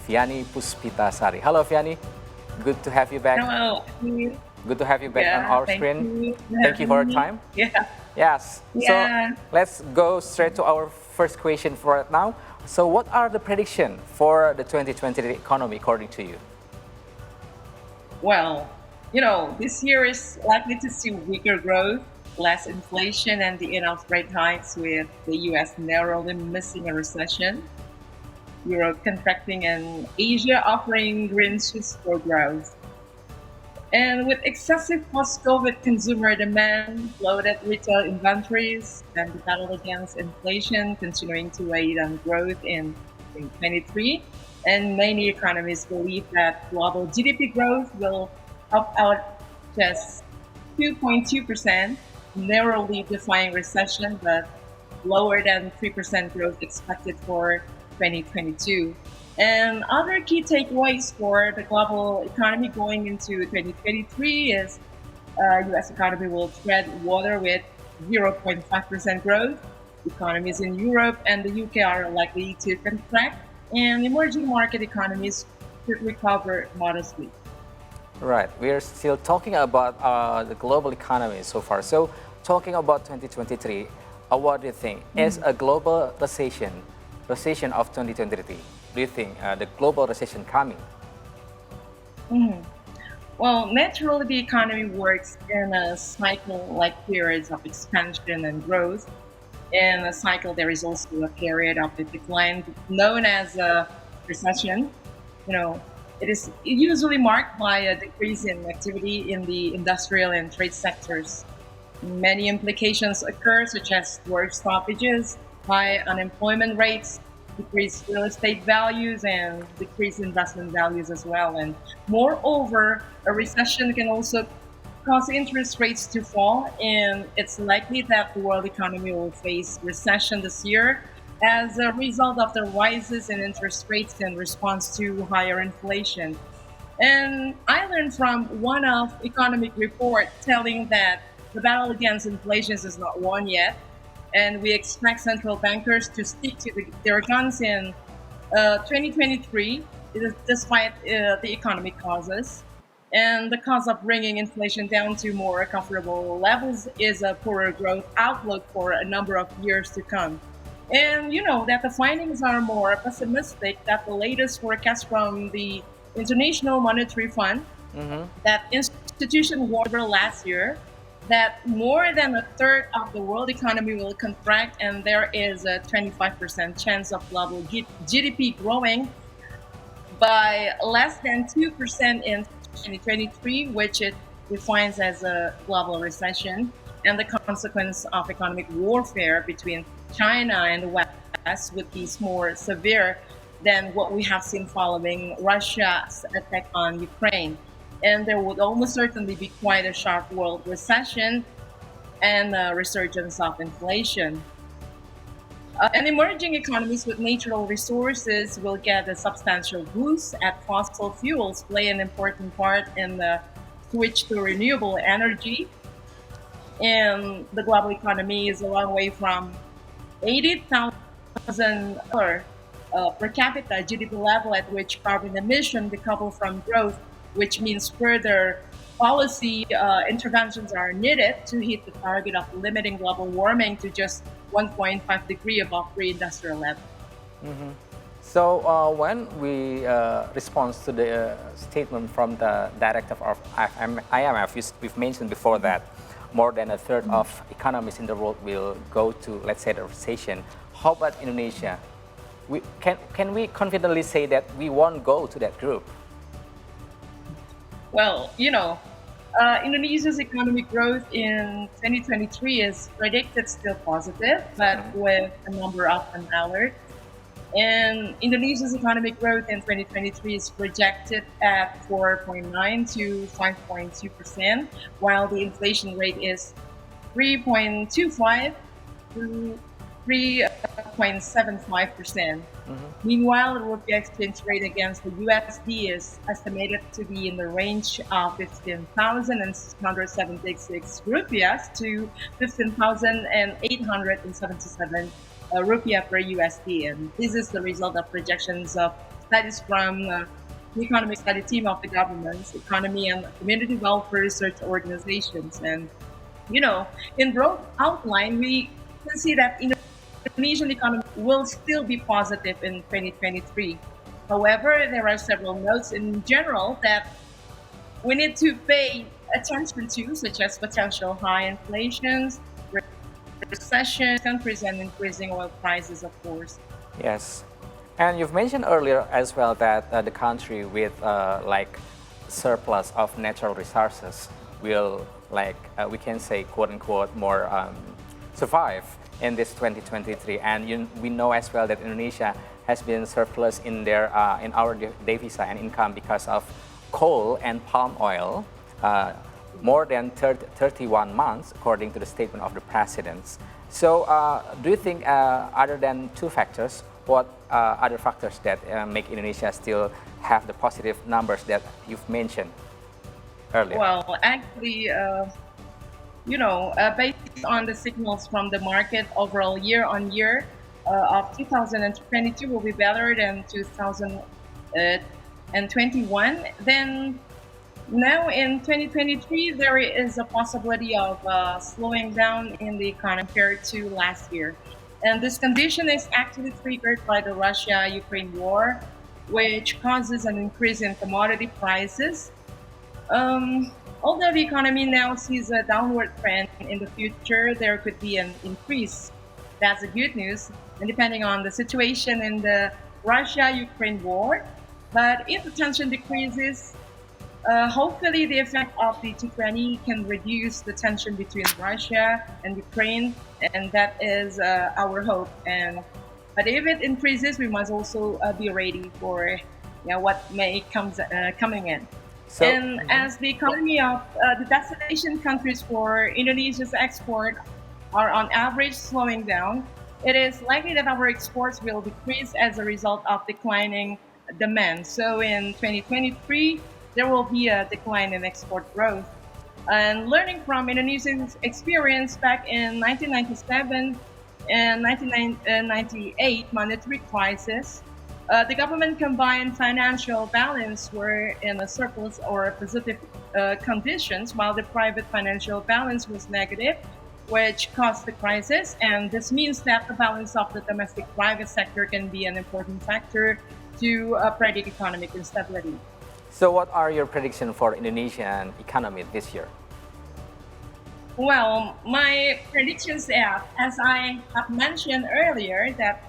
Viany Puspitasari. Hello, Viany. Good to have you back. Hello. Good to have you back on Yeah, our thank screen. you for Thank you having for your me. time. Yeah, Yes. So yeah. let's go straight to our first question for right now. So, what are the prediction for the 2020 economy according to you? Well, this year is likely to see weaker growth, less inflation, and the enough rate hikes with the US narrowly missing a recession, Europe contracting, and Asia offering green shoots for growth. And with excessive post-COVID consumer demand, bloated retail inventories, and the battle against inflation continuing to weigh on growth in 2023, and many economists believe that global GDP growth will top out just 2.2%, narrowly defying recession, but lower than 3% growth expected for 2022. And other key takeaways for the global economy going into 2023 is U.S. economy will tread water with 0.5% growth. Economies in Europe and the UK are likely to contract, and emerging market economies should recover modestly. Right. We are still talking about the global economy so far. So, talking about 2023, what do you think? Is a global recession of 2023? Do you think the global recession coming? Mhm. Well, naturally, the economy works in a cycle like periods of expansion and growth. In a cycle, there is also a period of the decline known as a recession. You know, it is usually marked by a decrease in activity in the industrial and trade sectors. Many implications occur, such as work stoppages, high unemployment rates, decreased real estate values, and decreased investment values as well. And moreover, a recession can also cause interest rates to fall, and it's likely that the world economy will face recession this year as a result of the rises in interest rates in response to higher inflation. And I learned from one of economic report telling that the battle against inflation is not won yet, and we expect central bankers to stick to their guns in 2023, despite the economic causes. And the cause of bringing inflation down to more comfortable levels is a poorer growth outlook for a number of years to come. And you know that the findings are more pessimistic that the latest forecast from the International Monetary Fund, Mm-hmm. that institution warned last year that more than a third of the world economy will contract, and there is a 25% chance of global GDP growing by less than 2% in 2023, which it defines as a global recession. And the consequence of economic warfare between China and the West would be more severe than what we have seen following Russia's attack on Ukraine. And there would almost certainly be quite a sharp world recession and a resurgence of inflation. And emerging economies with natural resources will get a substantial boost as fossil fuels play an important part in the switch to renewable energy. And the global economy is a long way from $80,000 per capita GDP level at which carbon emission decouple from growth, which means further policy interventions are needed to hit the target of limiting global warming to just 1.5 degree above pre-industrial level. So when we respond to the statement from the director of IMF, we've mentioned before that more than a third of economies in the world will go to, let's say, the recession. How about Indonesia? Can we confidently say that we won't go to that group? Well, Indonesia's economic growth in 2023 is predicted still positive, but with a number of unalerts. And Indonesia's economic growth in 2023 is projected at 4.9 to 5.2%, while the inflation rate is 3.25 to 3.75%. Meanwhile, the rupee exchange rate against the USD is estimated to be in the range of 15,676 rupiahs to 15,877 rupiah per USD. And this is the result of projections of that is from the economic study team of the government's economy and community welfare research organizations. And in broad outline, we can see that Indonesian economy will still be positive in 2023. However, there are several notes in general that we need to pay attention to, such as potential high inflations, recession, countries, and increasing oil prices, of course. Yes. And you've mentioned earlier as well that the country with like surplus of natural resources will like we can say quote unquote more survive in this 2023. And we know as well that Indonesia has been surplus in their in our devisa and income because of coal and palm oil. More than 31 months, according to the statement of the presidents. So, do you think, other than two factors, what other factors that make Indonesia still have the positive numbers that you've mentioned earlier? Well, actually, based on the signals from the market overall year on year of 2022 will be better than 2021. Then now in 2023, there is a possibility of slowing down in the economy compared to last year. And this condition is actually triggered by the Russia-Ukraine war, which causes an increase in commodity prices. Although the economy now sees a downward trend in the future, there could be an increase. That's the good news. And depending on the situation in the Russia-Ukraine war, but if the tension decreases, hopefully the effect of the G20 can reduce the tension between Russia and Ukraine, and that is our hope. But if it increases, we must also be ready for what may coming in. So, And as the economy of the destination countries for Indonesia's export are on average slowing down, it is likely that our exports will decrease as a result of declining demand. So in 2023, there will be a decline in export growth. And learning from Indonesia's experience back in 1997 and 1998 monetary crisis, the government combined financial balance were in a surplus or positive conditions, while the private financial balance was negative, which caused the crisis. And this means that the balance of the domestic private sector can be an important factor to predict economic instability. so what are your predictions for Indonesian economy this year? Well, my predictions are, as I have mentioned earlier, that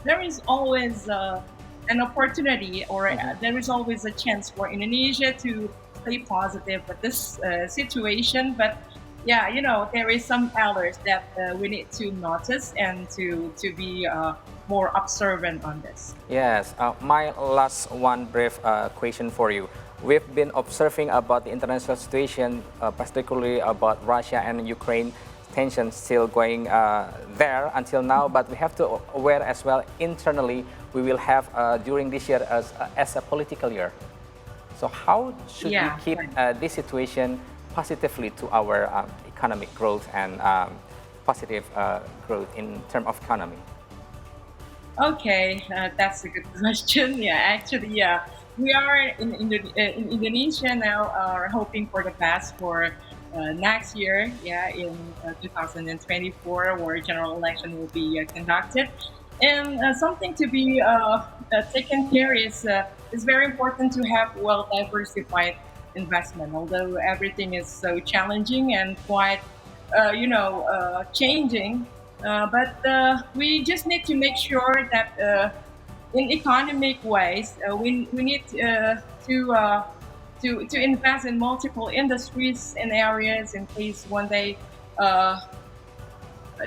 there is always an opportunity, or there is always a chance for Indonesia to stay positive with this situation. But yeah, there is some errors that we need to notice and to be more observant on this. Yes, my last one brief question for you. We've been observing about the international situation, particularly about Russia and Ukraine tension still going there until now, but we have to aware as well internally we will have during this year as a political year. So how should we keep this situation positively to our economic growth and positive growth in terms of economy? Okay, that's a good question. Yeah, actually, yeah, we are in Indonesia now are hoping for the best for next year. Yeah, in 2024, where general election will be conducted, and something to be taken care is very important to have well diversified investment. Although everything is so challenging and quite changing. But we just need to make sure that in economic ways, we need to invest in multiple industries and areas in case one day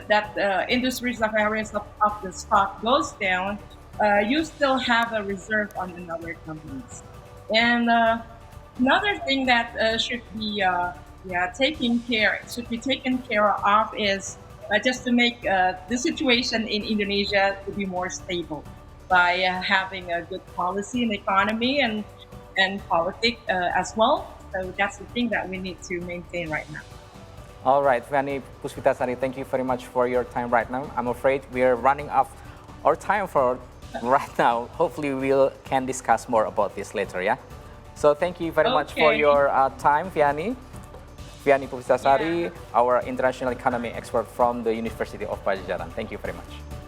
that industries of areas of the stock goes down, you still have a reserve on another companies. And another thing that should be taken care of is just to make the situation in Indonesia to be more stable by having a good policy and economy and politics as well. So that's the thing that we need to maintain right now. All right, Viany, Puspitasari, thank you very much for your time right now. I'm afraid we are running out our time for right now. Hopefully, we'll can discuss more about this later. Yeah. So thank you very much for Okay. your time, Viany. Viany Yeah. Puspitasari, our international economy expert from the University of Pajajaran. Thank you very much.